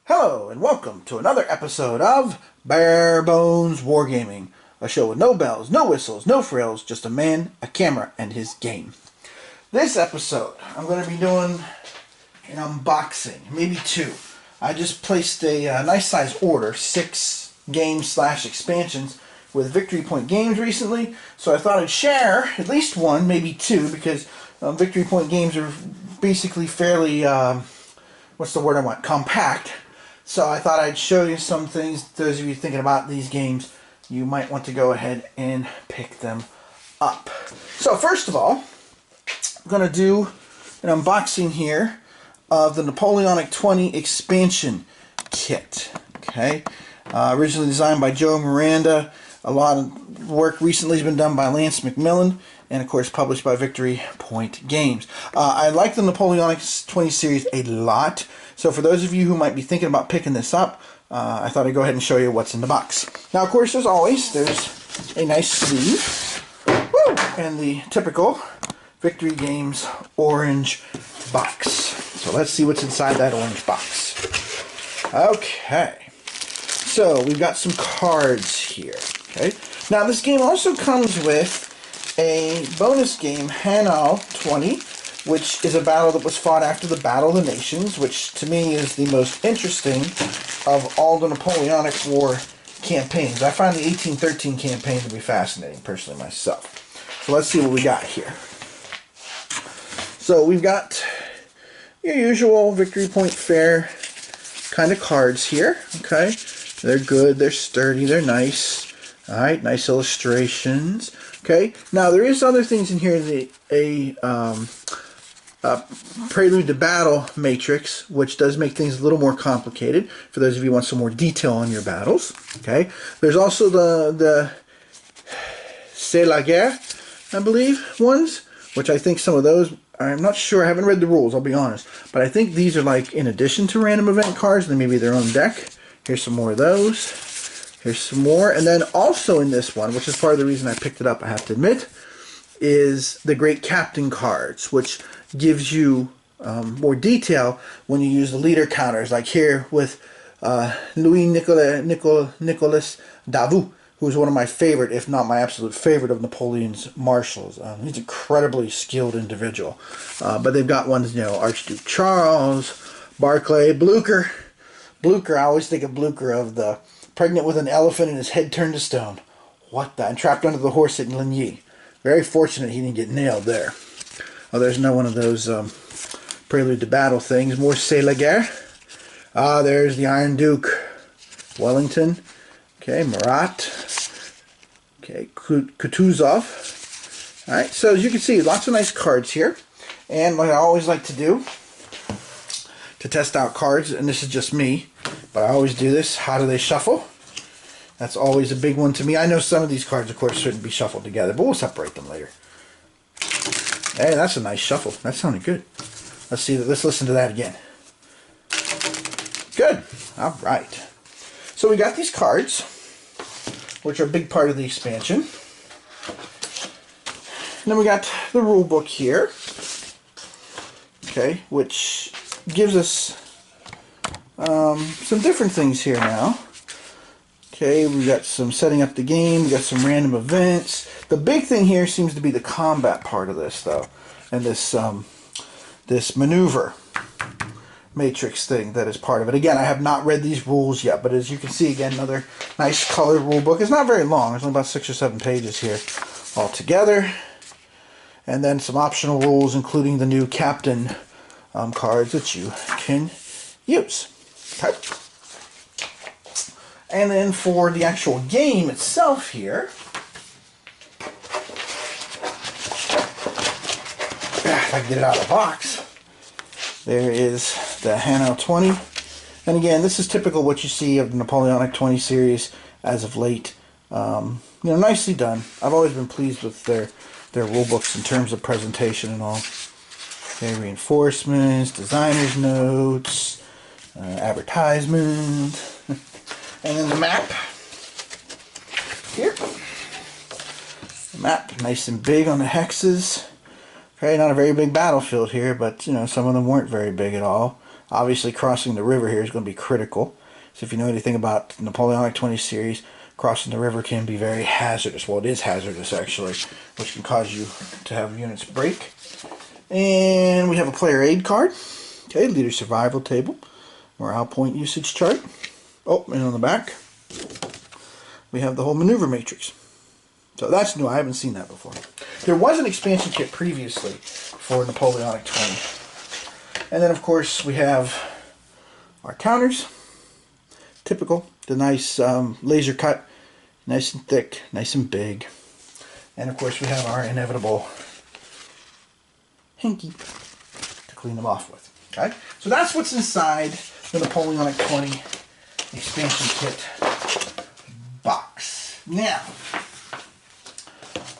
Hello and welcome to another episode of Bare Bones Wargaming, a show with no bells, no whistles, no frills, just a man, a camera, and his game. This episode, I'm going to be doing an unboxing, maybe two. I just placed a nice size order, 6 games/expansions with Victory Point Games recently, so I thought I'd share at least one, maybe two, because Victory Point Games are basically fairly, what's the word I want, compact. So I thought I'd show you some things. Those of you thinking about these games, you might want to go ahead and pick them up. So first of all, I'm going to do an unboxing here of the Napoleonic 20 expansion kit. Okay, originally designed by Joe Miranda. A lot of work recently has been done by Lance McMillan, and of course published by Victory Point Games. I like the Napoleonic 20 series a lot, so for those of you who might be thinking about picking this up, I thought I'd go ahead and show you what's in the box. Now, of course, as always, there's a nice sleeve, woo, and the typical Victory Games orange box. So let's see what's inside that orange box. Okay, so we've got some cards here. Okay, now this game also comes with a bonus game, Hanau 20, which is a battle that was fought after the Battle of the Nations, which to me is the most interesting of all the Napoleonic War campaigns. I find the 1813 campaign to be fascinating, personally, myself. So let's see what we got here. So we've got your usual Victory Point Fair kind of cards here. Okay, they're good, they're sturdy, they're nice. Alright, nice illustrations. Okay, now there is other things in here, a Prelude to Battle matrix, which does make things a little more complicated for those of you who want some more detail on your battles. Okay, there's also the C'est la guerre, I believe, ones, which I think some of those, I'm not sure, I haven't read the rules, I'll be honest, but I think these are like in addition to random event cards, they may be their own deck. Here's some more of those. Here's some more, and then also in this one, which is part of the reason I picked it up, I have to admit, is the Great Captain cards, which gives you more detail when you use the leader counters, like here with Louis Nicolas Davout, who's one of my favorite, if not my absolute favorite, of Napoleon's marshals. He's an incredibly skilled individual. But they've got ones, you know, Archduke Charles, Barclay, Blucher. Blucher, I always think of Blucher of the pregnant with an elephant and his head turned to stone. What the? And trapped under the horse at Ligny. Very fortunate he didn't get nailed there. Oh, there's no one of those Prelude to Battle things. More C'est la guerre. There's the Iron Duke. Wellington. Okay, Marat. Okay, Kutuzov. Alright, so as you can see, lots of nice cards here. And what I always like to do to test out cards, and this is just me, but I always do this, how do they shuffle? That's always a big one to me. I know some of these cards, of course, shouldn't be shuffled together, but we'll separate them later. Hey, that's a nice shuffle. That sounded good. Let's see. Let's listen to that again. Good. All right. So we got these cards, which are a big part of the expansion. And then we got the rule book here, okay, which gives us some different things here now. Okay, we got some setting up the game, we got some random events. The big thing here seems to be the combat part of this, though, and this this maneuver matrix thing that is part of it. Again, I have not read these rules yet, but as you can see, again, another nice colored rule book. It's not very long. There's only about 6 or 7 pages here altogether. And then some optional rules, including the new captain cards that you can use. Okay. And then for the actual game itself here, if I can get it out of the box, there is the Hanau 20. And again, this is typical what you see of the Napoleonic 20 series as of late. You know, nicely done. I've always been pleased with their rule books in terms of presentation and all. Okay, reinforcements, designer's notes, advertisement. And then the map here. The map, nice and big on the hexes. Okay, not a very big battlefield here, but you know, some of them weren't very big at all. Obviously, crossing the river here is going to be critical. So if you know anything about the Napoleonic 20 series, crossing the river can be very hazardous. Well, it is hazardous, actually, which can cause you to have units break. And we have a player aid card. Okay, leader survival table. Morale point usage chart. Oh, and on the back, we have the whole maneuver matrix. So that's new. I haven't seen that before. There was an expansion kit previously for Napoleonic 20. And then, of course, we have our counters. Typical. The nice laser cut. Nice and thick. Nice and big. And, of course, we have our inevitable hanky to clean them off with. Okay? So that's what's inside the Napoleonic 20 expansion kit box. Now,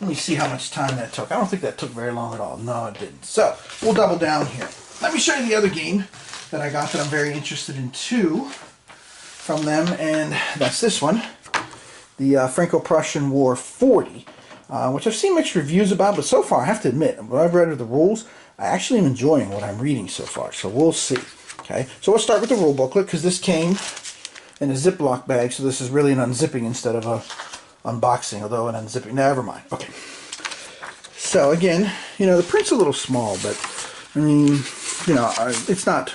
let me see how much time that took. I don't think that took very long at all. No, it didn't. So, we'll double down here. Let me show you the other game that I got that I'm very interested in too from them, and that's this one. The Franco-Prussian War 40, which I've seen mixed reviews about, but so far, I have to admit, what I've read of the rules, I actually am enjoying what I'm reading so far, so we'll see. Okay, so we'll start with the rule booklet, because this came in a Ziploc bag, so this is really an unzipping instead of a unboxing, although an unzipping, never mind. Okay, so again, you know, the print's a little small, but I mean, you know, it's not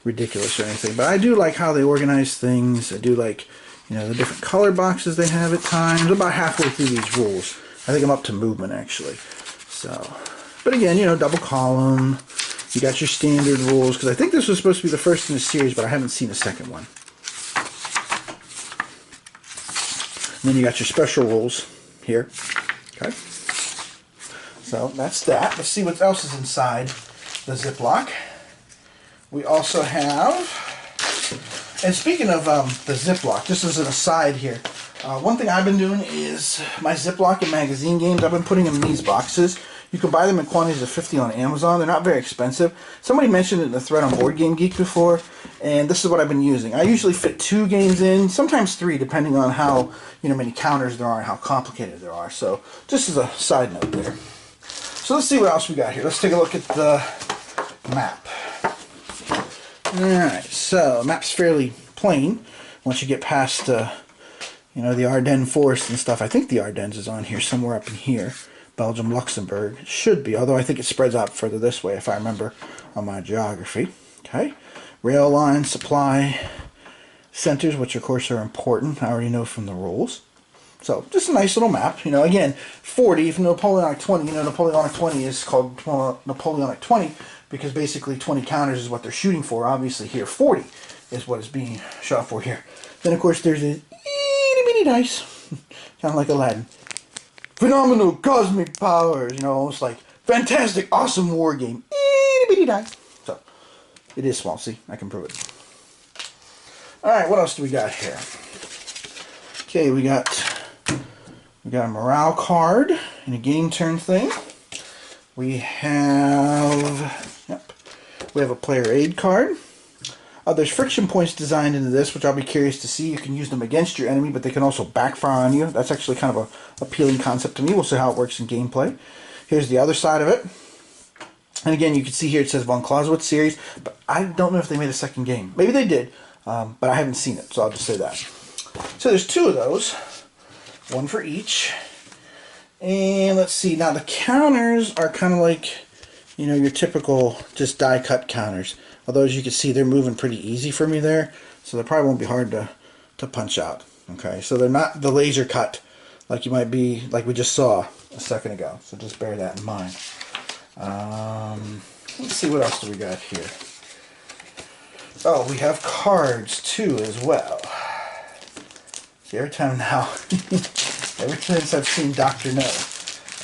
ridiculous or anything, but I do like how they organize things. I do like, you know, the different color boxes they have at times. I'm about halfway through these rules. I think I'm up to movement, actually. So, but again, you know, double column. You got your standard rules, because I think this was supposed to be the first in the series, but I haven't seen a second one. And then you got your special rules here. Okay. So that's that. Let's see what else is inside the Ziploc. We also have, and speaking of the Ziploc, just as an aside here, one thing I've been doing is my Ziploc and magazine games, I've been putting them in these boxes. You can buy them in quantities of 50 on Amazon. They're not very expensive. Somebody mentioned it in the thread on Board Game Geek before, and this is what I've been using. I usually fit 2 games in, sometimes 3, depending on how many counters there are and how complicated there are. So just as a side note there. So let's see what else we got here. Let's take a look at the map. Alright, so the map's fairly plain once you get past the Ardennes Forest and stuff. I think the Ardennes is on here, somewhere up in here. Belgium, Luxembourg. It should be, although I think it spreads out further this way if I remember on my geography. Okay. Rail lines, supply centers, which of course are important. I already know from the rules. So, just a nice little map. You know, again, 40, if Napoleonic 20, Napoleonic 20 is called Napoleonic 20 because basically 20 counters is what they're shooting for. Obviously here, 40 is what is being shot for here. Then, of course, there's a itty-bitty dice. Kind of like Aladdin. Phenomenal cosmic powers, almost like fantastic, awesome war game. Itty-bitty dice. So, it is small. See, I can prove it. Alright, what else do we got here? Okay, we got a morale card and a game turn thing. We have a player aid card. There's friction points designed into this, which I'll be curious to see. You can use them against your enemy, but they can also backfire on you. That's actually kind of a appealing concept to me. We'll see how it works in gameplay. Here's the other side of it. And again, you can see here it says von Clausewitz series, but I don't know if they made a second game. Maybe they did, but I haven't seen it, so I'll just say that. So there's 2 of those. One for each. And let's see, now the counters are kind of like, your typical just die cut counters. Although as you can see, they're moving pretty easy for me there, so they probably won't be hard to punch out. Okay, so they're not the laser cut like you might be, like we just saw a second ago. So just bear that in mind. Let's see, what else do we got here? Oh, we have cards too as well. See, every time now, ever since I've seen Dr. No,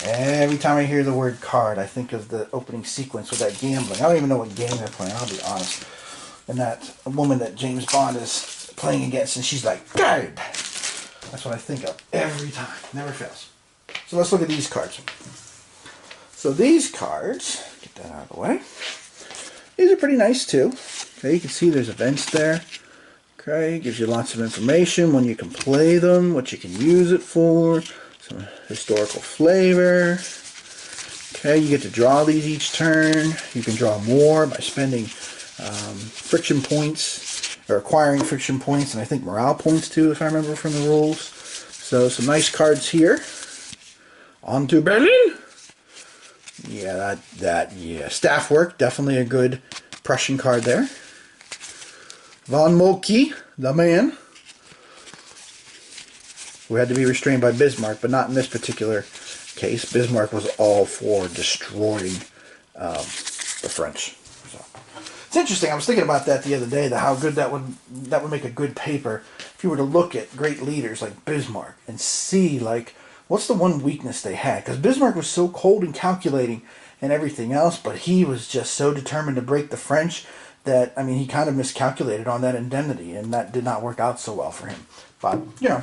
every time I hear the word card, I think of the opening sequence with that gambling. I don't even know what game they're playing, I'll be honest. And that woman that James Bond is playing against, and she's like, card! That's what I think of every time. Never fails. So let's look at these cards. So these cards, get that out of the way. These are pretty nice too. Okay, you can see there's events there. Okay, gives you lots of information, when you can play them, what you can use it for, some historical flavor. Okay, you get to draw these each turn. You can draw more by spending friction points, or acquiring friction points, and I think morale points too, if I remember from the rules. So some nice cards here. On to Berlin. Yeah, yeah. Staff work, definitely a good Prussian card there. Von Moltke, the man, who had to be restrained by Bismarck, but not in this particular case. Bismarck was all for destroying the French. So, it's interesting. I was thinking about that the other day, how good that would make a good paper if you were to look at great leaders like Bismarck and see, like, what's the one weakness they had? Because Bismarck was so cold and calculating and everything else, but he was just so determined to break the French that, I mean, he kind of miscalculated on that indemnity, and that did not work out so well for him. But, you know,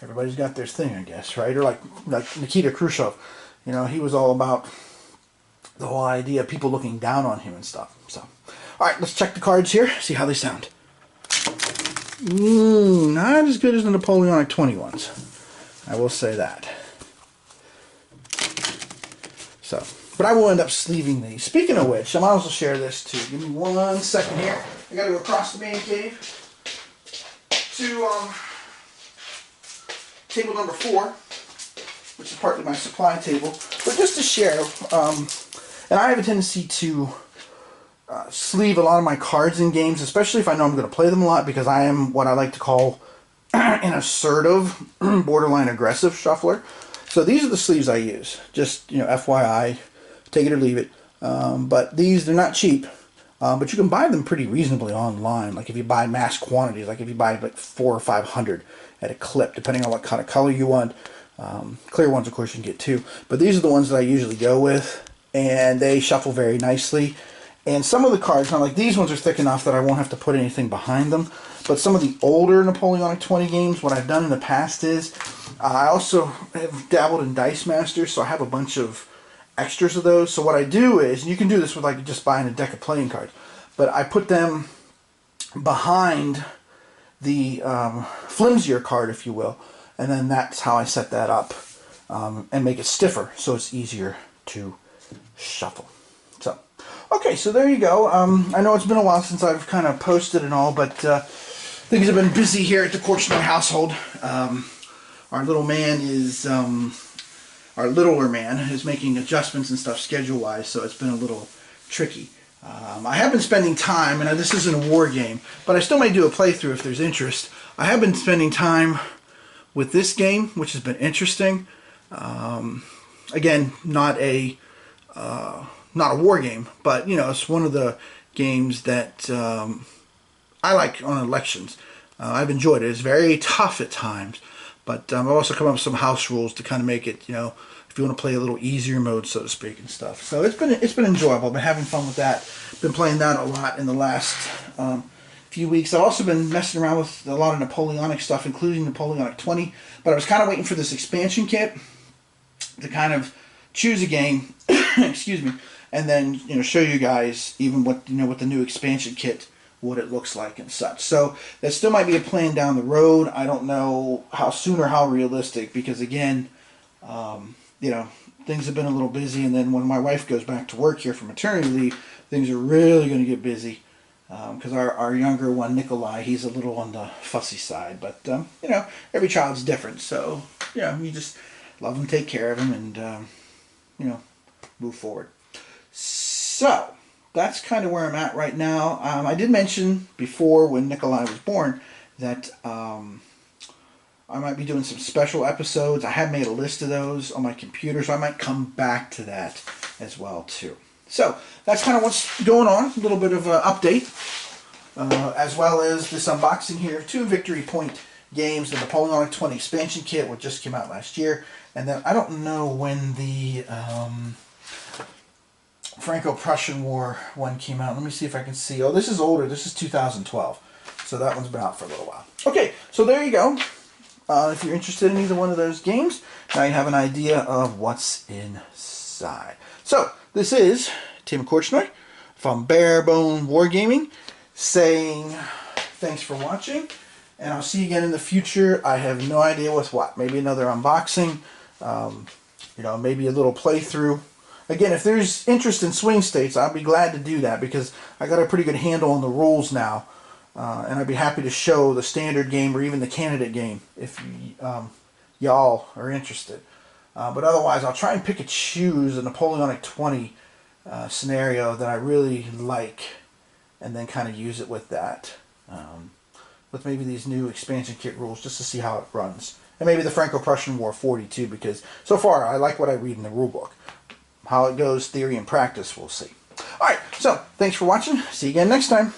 everybody's got their thing, I guess, right? Or like Nikita Khrushchev, you know, he was all about the whole idea of people looking down on him and stuff. So, all right, let's check the cards here, see how they sound. Not as good as the Napoleonic 20 ones. I will say that. So, but I will end up sleeving these. Speaking of which, I might as well share this too. Give me 1 second here. I got to go across the man cave to table number 4, which is partly my supply table. But just to share, and I have a tendency to sleeve a lot of my cards in games, especially if I know I'm going to play them a lot, because I am what I like to call an assertive, borderline aggressive shuffler. So these are the sleeves I use. Just, you know, FYI, take it or leave it. But these, they're not cheap. But you can buy them pretty reasonably online. Like if you buy mass quantities, like if you buy like 400 or 500 at a clip, depending on what kind of color you want. Clear ones, of course, you can get too. But these are the ones that I usually go with, and they shuffle very nicely. And some of the cards, now like these ones are thick enough that I won't have to put anything behind them. But some of the older Napoleonic 20 games, what I've done in the past is, I also have dabbled in Dice Masters, so I have a bunch of extras of those. So what I do is, and you can do this with like just buying a deck of playing cards, but I put them behind the flimsier card, if you will, and then that's how I set that up and make it stiffer so it's easier to shuffle. So, okay, so there you go. I know it's been a while since I've kind of posted and all, but things have been busy here at the Korchnoi household. Our little man is, our littler man is making adjustments and stuff schedule-wise, so it's been a little tricky. I have been spending time, and this isn't a war game, but I still may do a playthrough if there's interest. I have been spending time with this game, which has been interesting. Again, not a war game, but you know, it's one of the games that I like on elections. I've enjoyed it. It's very tough at times, but I've also come up with some house rules to kind of make it, you know, if you want to play a little easier mode, so to speak, and stuff. So it's been enjoyable. I've been having fun with that. Been playing that a lot in the last few weeks. I've also been messing around with a lot of Napoleonic stuff, including Napoleonic 20. But I was kind of waiting for this expansion kit to kind of choose a game, excuse me, and then, you know, show you guys even what, you know, what the new expansion kit, what it looks like and such. So that still might be a plan down the road. I don't know how soon or how realistic, because again, you know, things have been a little busy, and then when my wife goes back to work here for maternity leave, things are really going to get busy, because our younger one, Nikolai, he's a little on the fussy side, but you know, every child's different, so you know, you just love him, take care of him, and you know, move forward. So that's kind of where I'm at right now. I did mention before, when Nikolai was born, that I might be doing some special episodes. I have made a list of those on my computer, so I might come back to that as well too. So that's kind of what's going on. A little bit of an update, as well as this unboxing here of 2 Victory Point games, the Napoleonic 20 expansion kit, which just came out last year, and then I don't know when the Franco-Prussian War one came out. Let me see if I can see. Oh, this is older. This is 2012. So that one's been out for a little while. Okay, so there you go. If you're interested in either one of those games, now you have an idea of what's inside. So, this is Tim Korchnoi from Barebone Wargaming saying thanks for watching, and I'll see you again in the future. I have no idea with what. Maybe another unboxing, you know, maybe a little playthrough. again, if there's interest in swing states, I'll be glad to do that because I got a pretty good handle on the rules now. And I'd be happy to show the standard game or even the candidate game if y'all are interested. But otherwise, I'll try and pick and choose a Napoleonic 20 scenario that I really like and then kind of use it with that. With maybe these new expansion kit rules just to see how it runs. And maybe the Franco-Prussian War 40 too, because so far I like what I read in the rule book. How it goes, theory and practice, we'll see. Alright, so thanks for watching. See you again next time.